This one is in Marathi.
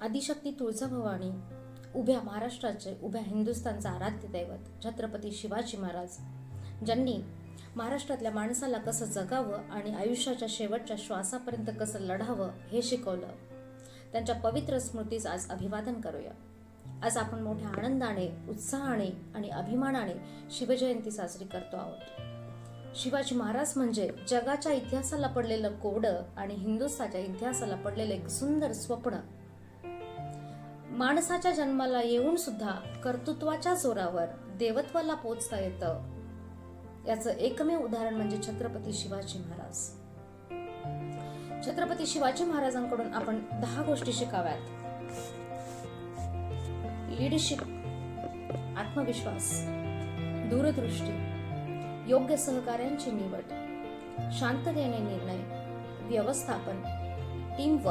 आदिशक्ती तुळजाभवानी, उभ्या महाराष्ट्राचे, उभ्या हिंदुस्थानचा आराध्य दैवत छत्रपती शिवाजी महाराज, ज्यांनी महाराष्ट्रातल्या माणसाला कसं जगावं आणि आयुष्याच्या शेवटच्या श्वासापर्यंत कसं लढावं हे शिकवलं, त्यांच्या पवित्र स्मृतीस आज अभिवादन करूया. आज आपण मोठ्या आनंदाने, उत्साहाने आणि अभिमानाने शिवजयंती साजरी करतो आहोत. शिवाजी महाराज म्हणजे जगाच्या इतिहासाला पडलेलं कोडं आणि हिंदुस्थानच्या इतिहासाला पडलेलं एक सुंदर स्वप्न. माणसाच्या जन्माला येऊन सुद्धा कर्तृत्वाच्या जोरावर देवत्वाला पोचता येतं, याचं एकमेव उदाहरण म्हणजे छत्रपती शिवाजी महाराज. छत्रपती शिवाजी महाराजांकडून आपण 10 गोष्टी शिकाव्यात. लीडरशिप, आत्मविश्वास, दूरदृष्टी, योग्य सहकार्यांची निवड, शांततेने निर्णय, व्यवस्थापन, टीमवर्क,